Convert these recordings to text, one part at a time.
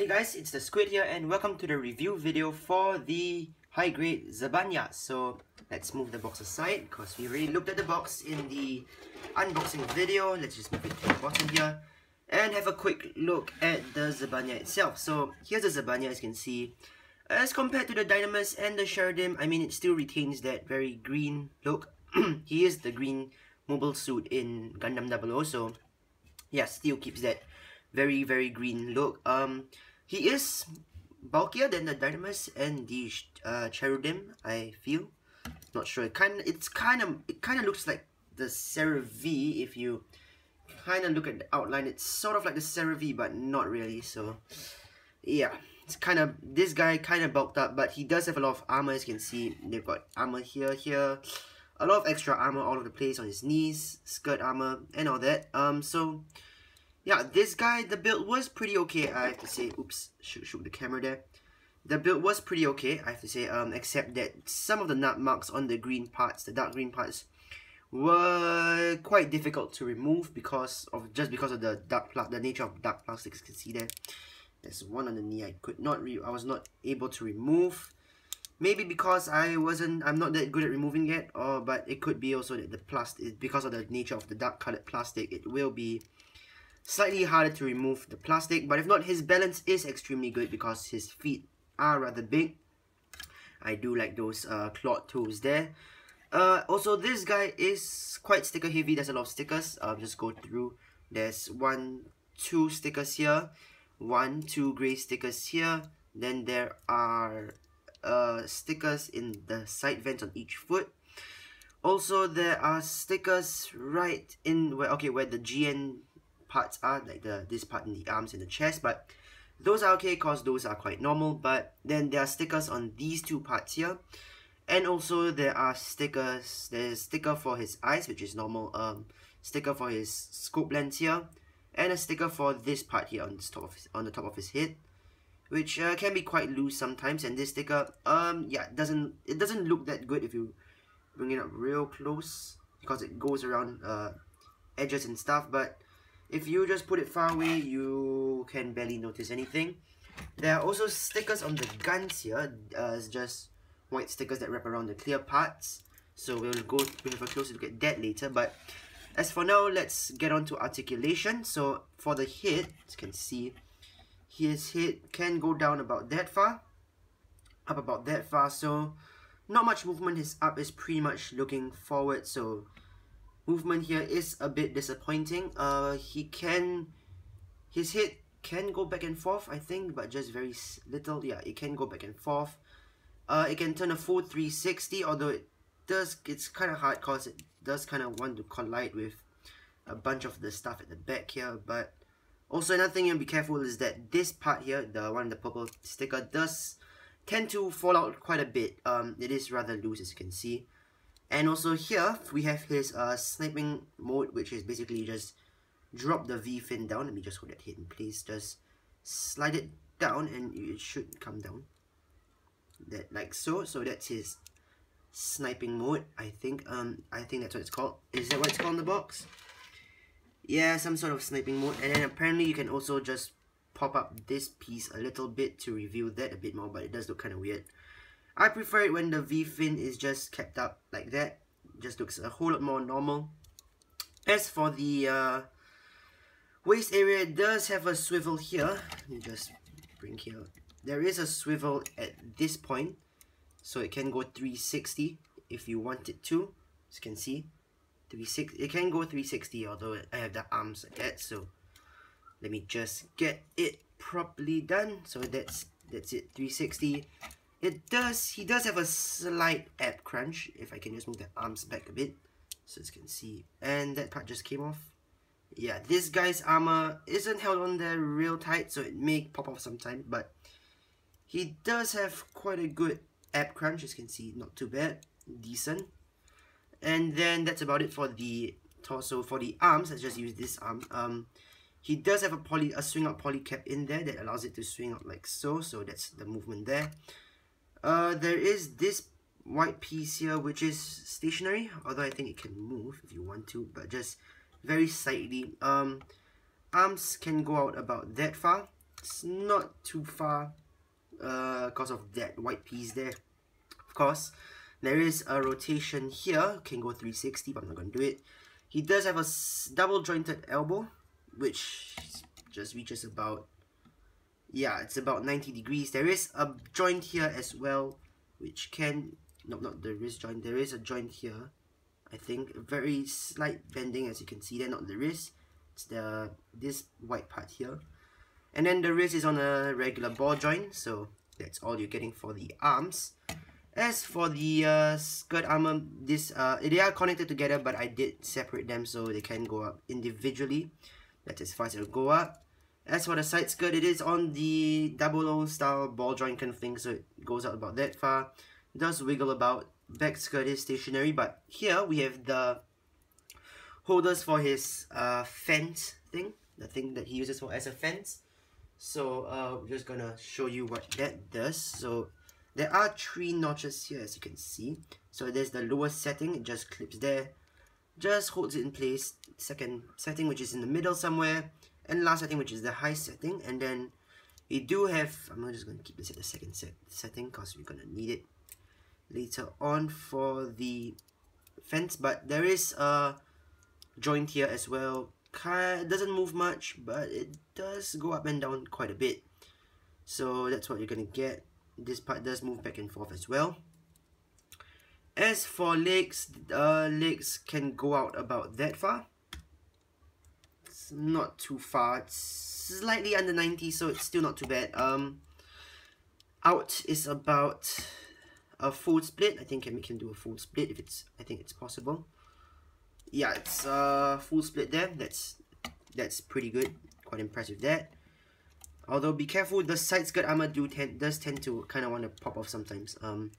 Hey guys, it's the Squid here and welcome to the review video for the high-grade Zabanya. So let's move the box aside because we already looked at the box in the unboxing video. Let's just move it to the bottom here and have a quick look at the Zabanya itself. So here's the Zabanya, as you can see. As compared to the Dynamis and the Sheridan, I mean, it still retains that very green look. He is the green mobile suit in Gundam 00, so yeah, still keeps that very green look. He is bulkier than the Dynamis and the Cherubim, I feel. Not sure. It kind of looks like the CeraV. If you kind of look at the outline, it's sort of like the CeraV, but not really. So yeah, it's this guy kind of bulked up, but he does have a lot of armor. As you can see, they've got armor here, a lot of extra armor all over the place on his knees, skirt armor, and all that. So yeah, this guy, the build was pretty okay, I have to say. Oops, shoot the camera there. The build was pretty okay, I have to say, except that some of the nut marks on the green parts, the dark green parts, were quite difficult to remove because of the nature of dark plastics. You can see there. There's one on the knee I was not able to remove. Maybe because I'm not that good at removing it, but it could be also that the plastic, because of the nature of the dark colored plastic, it will be slightly harder to remove the plastic. But if not, his balance is extremely good because his feet are rather big. I do like those clawed toes there. Also, this guy is quite sticker heavy. There's a lot of stickers. I'll just go through. There's 2 stickers here, 2 gray stickers here. Then there are stickers in the side vents on each foot. Also, there are stickers right in where the GN parts are, like this part in the arms and the chest, but those are okay because those are quite normal. But then there are stickers on these 2 parts here, and also there are stickers. There's a sticker for his eyes, which is normal, sticker for his scope lens here, and a sticker for this part here on the top of his head, which can be quite loose sometimes. And this sticker, yeah, it doesn't look that good if you bring it up real close because it goes around edges and stuff, but if you just put it far away, you can barely notice anything. There are also stickers on the guns here. It's just white stickers that wrap around the clear parts. So we'll have a closer look at that later. But as for now, let's get on to articulation. So for the head, as you can see, his head can go down about that far, up about that far. So not much movement. His up is pretty much looking forward. So movement here is a bit disappointing. His head can go back and forth, I think, but just very little. Yeah, it can go back and forth. It can turn a full 360, although it's kind of hard because it does kind of want to collide with a bunch of the stuff at the back here. But also another thing you have to be careful is that this part here, the one, the purple sticker, does tend to fall out quite a bit. It is rather loose, as you can see. And also here, we have his sniping mode, which is basically just drop the V fin down. Let me just hold that head in place. Just slide it down and it should come down. Like so. So that's his sniping mode, I think. I think that's what it's called. Is that what it's called in the box? Yeah, some sort of sniping mode. And then apparently you can also just pop up this piece a little bit to reveal that a bit more, but it does look kind of weird. I prefer it when the V-fin is just kept up like that. It just looks a whole lot more normal. As for the waist area, it does have a swivel here. Let me just bring here. There is a swivel at this point, so it can go 360 if you want it to. As you can see, it can go 360, although I have the arms like that. So let me just get it properly done. So that's it, 360. He does have a slight ab crunch, if I can just move the arms back a bit, so as you can see. And that part just came off. Yeah, this guy's armor isn't held on there real tight, so it may pop off sometime, but he does have quite a good ab crunch, as you can see. Not too bad, decent. And then that's about it for the torso. For the arms, let's just use this arm. He does have a swing out poly cap in there that allows it to swing out like so, so that's the movement there. There is this white piece here which is stationary, although I think it can move if you want to, but just very slightly. Arms can go out about that far, It's not too far because of that white piece there. Of course, there is a rotation here. Can go 360, but I'm not going to do it. He does have a double jointed elbow, which just reaches about, yeah, it's about 90 degrees. There is a joint here as well, which can, no, not the wrist joint. There is a joint here, I think. A very slight bending, as you can see there, not the wrist. It's this white part here. And then the wrist is on a regular ball joint, so that's all you're getting for the arms. As for the skirt armor, they are connected together, but I did separate them so they can go up individually. That's as far as it'll go up. As for the side skirt, it is on the 00 style ball joint kind of thing, so it goes out about that far. It does wiggle about. Back skirt is stationary, but here we have the holders for his fence thing, the thing that he uses for as a fence. So we're just gonna show you what that does. So there are 3 notches here, as you can see. So there's the lowest setting, it just clips there, just holds it in place. Second setting, which is in the middle somewhere, and last setting, which is the high setting. And then we do have, I'm not just going to keep this at the second setting because we're going to need it later on for the fence. But there is a joint here as well. It doesn't move much, but it does go up and down quite a bit. So that's what you're going to get. This part does move back and forth as well. As for legs, legs can go out about that far. It's not too far. It's slightly under 90, so it's still not too bad. Out is about a full split. I think we can do a full split if it's, I think it's possible. Yeah, it's a full split there. That's pretty good. Quite impressed with that. Although be careful, the side skirt armor does tend to kind of want to pop off sometimes. And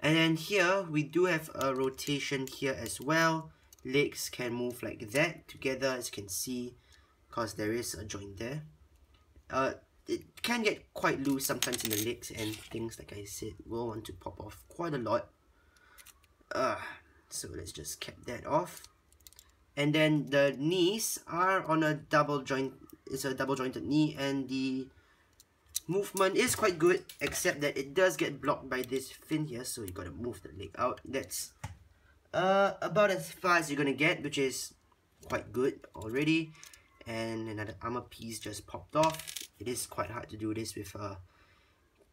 then here we do have a rotation here as well. Legs can move like that together, as you can see, because there is a joint there. It can get quite loose sometimes in the legs, and things, like I said, will want to pop off quite a lot. So let's just cap that off. And then the knees are on a double joint. It's a double jointed knee, and the movement is quite good, except that it does get blocked by this fin here, so you gotta move the leg out. That's about as far as you're gonna get, which is quite good already. And another armor piece just popped off. It is quite hard to do this with a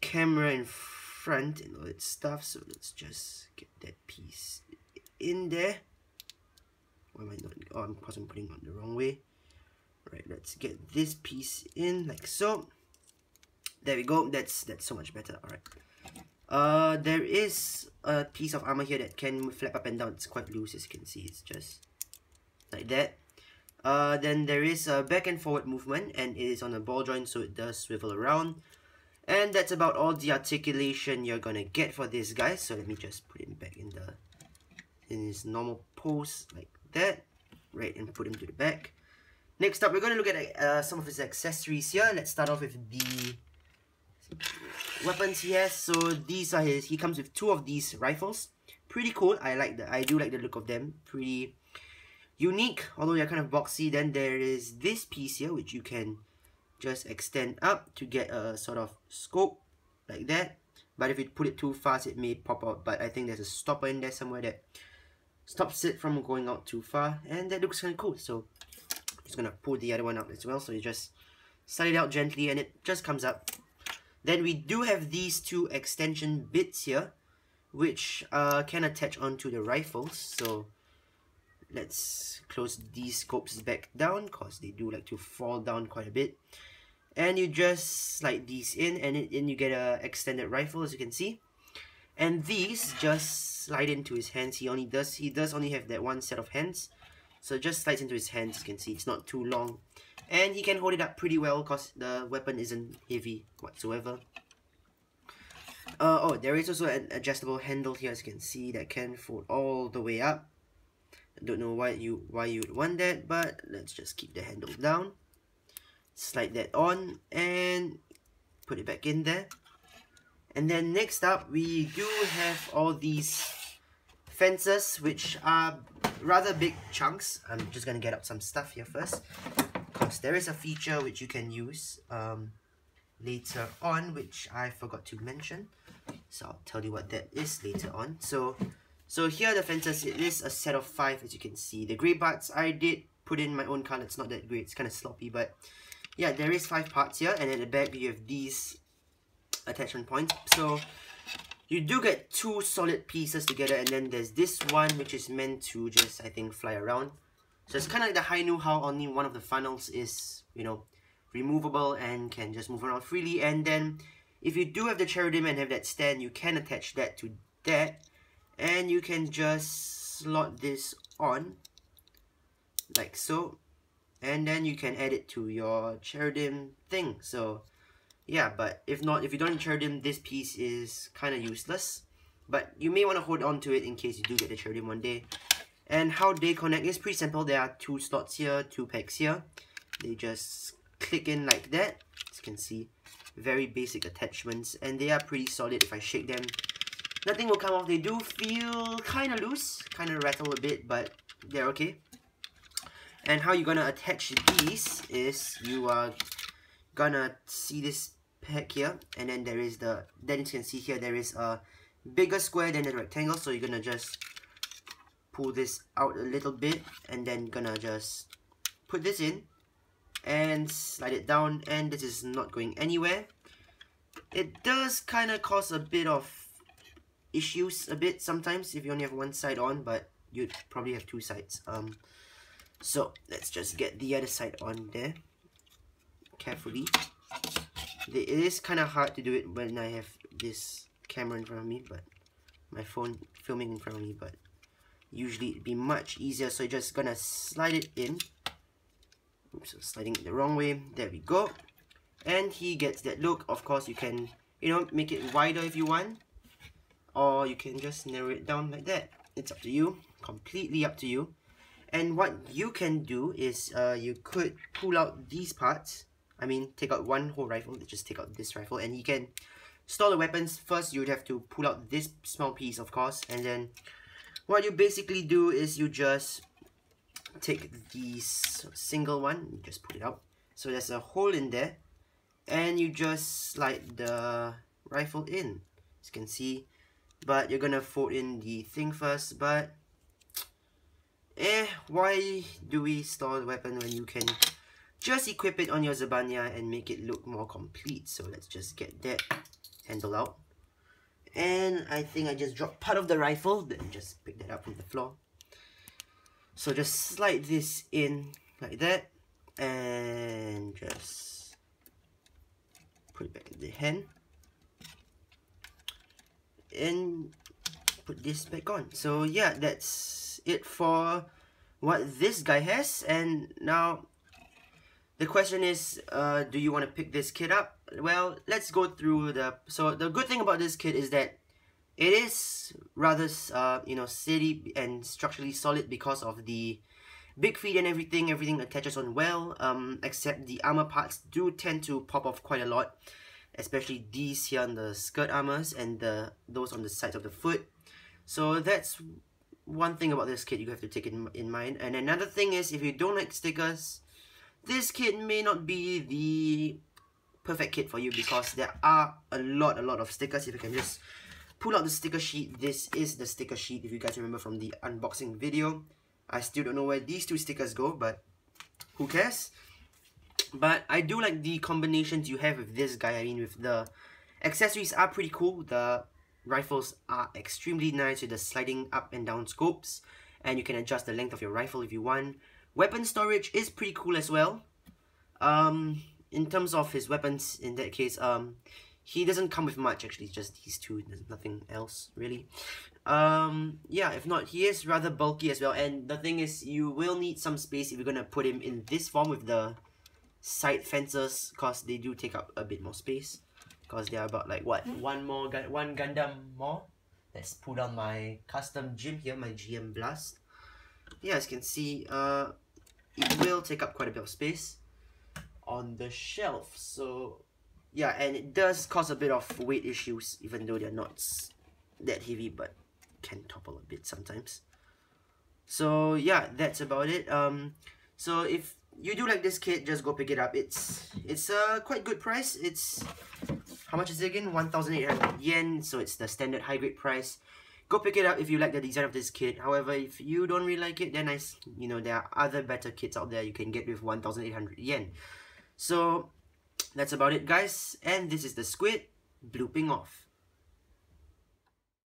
camera in front and all that stuff, so let's just get that piece in there. Why am I not? Oh, because I'm putting it on the wrong way. Right, let's get this piece in like so. There we go. That's so much better. Alright. There is a piece of armor here that can flap up and down. It's quite loose, as you can see. It's just like that. Then there is a back and forward movement, and it is on a ball joint, so it does swivel around. And that's about all the articulation you're gonna get for this guy. So let me just put him back in his normal pose like that. Right, and put him to the back. Next up, we're gonna look at some of his accessories here. Let's start off with the weapons he has. So these are he comes with 2 of these rifles. Pretty cool. I do like the look of them. Pretty unique, although they're kind of boxy. Then there is this piece here, which you can just extend up to get a sort of scope like that. But if you put it too fast, it may pop out. But I think there's a stopper in there somewhere that stops it from going out too far, and that looks kind of cool. So I'm just gonna pull the other one out as well. So you just slide it out gently, and it just comes up. Then we do have these 2 extension bits here, which can attach onto the rifles. So let's close these scopes back down, because they do like to fall down quite a bit. And you just slide these in, and you get a extended rifle, as you can see. And these just slide into his hands. He does only have that one set of hands, so it just slides into his hands. You can see it's not too long, and he can hold it up pretty well because the weapon isn't heavy whatsoever. Oh, there is also an adjustable handle here, as you can see, that can fold all the way up. I don't know why you would want that, but let's just keep the handle down. Slide that on and put it back in there. And then next up, we do have all these fences, which are rather big chunks. I'm just gonna get out some stuff here first, because there is a feature which you can use later on, which I forgot to mention. So I'll tell you what that is later on. So here the fences, it is a set of 5, as you can see. The grey parts, I did put in my own color. It's not that great, it's kind of sloppy, but yeah, there is 5 parts here, and at the back you have these attachment points. So you do get 2 solid pieces together, and then there's this one which is meant to just, I think, fly around. So it's kind of like the Hainu, how only one of the funnels is, you know, removable and can just move around freely. And then if you do have the cherubim and have that stand, you can attach that to that, and you can just slot this on like so, and then you can add it to your cherubim thing. So yeah, but if not, if you don't have cherubim, this piece is kind of useless, but you may want to hold on to it in case you do get the cherubim one day. And how they connect is pretty simple. There are 2 slots here, 2 pegs here. They just click in like that. As you can see, very basic attachments, and they are pretty solid. If I shake them, nothing will come off. They do feel kind of loose, kind of rattle a bit, but they're okay. And how you're gonna attach these is you are gonna see this peg here, and then there is the, then you can see here there is a bigger square than the rectangle, so you're gonna just pull this out a little bit, and then gonna just put this in and slide it down, and this is not going anywhere. It does kind of cause a bit of issues a bit sometimes if you only have one side on, but you'd probably have 2 sides. So let's just get the other side on there carefully. It is kind of hard to do it when I have this camera in front of me, but my phone filming in front of me, but usually it'd be much easier. So you're just gonna slide it in. Oops, I'm sliding it the wrong way. There we go. And he gets that look. Of course, you can, you know, make it wider if you want, or you can just narrow it down like that. It's up to you, completely up to you. And what you can do is you could pull out these parts. I mean, take out one whole rifle. Just take out this rifle, and you can store the weapons. First, you would have to pull out this small piece, of course, and then what you basically do is you just take this single one, you just put it out. So there's a hole in there, and you just slide the rifle in, as you can see. But you're gonna fold in the thing first, but why do we store the weapon when you can just equip it on your Zabanya and make it look more complete? So let's just get that handle out. And I think I just dropped part of the rifle, then just pick that up from the floor. So just slide this in like that, and just put it back in the hand, and put this back on. So yeah, that's it for what this guy has. And now the question is, do you want to pick this kit up? Well, let's go through the... So the good thing about this kit is that it is rather, you know, steady and structurally solid because of the big feet and everything. Everything attaches on well, except the armor parts do tend to pop off quite a lot, especially these here on the skirt armors and those on the sides of the foot. So that's one thing about this kit you have to take in mind. And another thing is, if you don't like stickers, this kit may not be the perfect kit for you, because there are a lot of stickers. If you can just pull out the sticker sheet, this is the sticker sheet, if you guys remember from the unboxing video. I still don't know where these 2 stickers go, but who cares? But I do like the combinations you have with this guy. I mean, with the accessories are pretty cool. The rifles are extremely nice with the sliding up and down scopes, and you can adjust the length of your rifle if you want. Weapon storage is pretty cool as well. In terms of his weapons, in that case, he doesn't come with much, actually. It's just these 2, there's nothing else really. Yeah, if not, he is rather bulky as well. And the thing is, you will need some space if you're gonna put him in this form with the side fences, because they do take up a bit more space, because they are about like what, one Gundam more. Let's pull down my custom gym here, my GM Blast. Yeah, as you can see, it will take up quite a bit of space on the shelf. So yeah, and it does cause a bit of weight issues, even though they're not that heavy, but can topple a bit sometimes. So yeah, that's about it. So if you do like this kit, just go pick it up. It's a quite good price. It's, how much is it again? 1,800 yen. So it's the standard high grade price. Go pick it up if you like the design of this kit. However, if you don't really like it, then there are other better kits out there you can get with 1,800 yen. So that's about it, guys. And this is the Squid blooping off.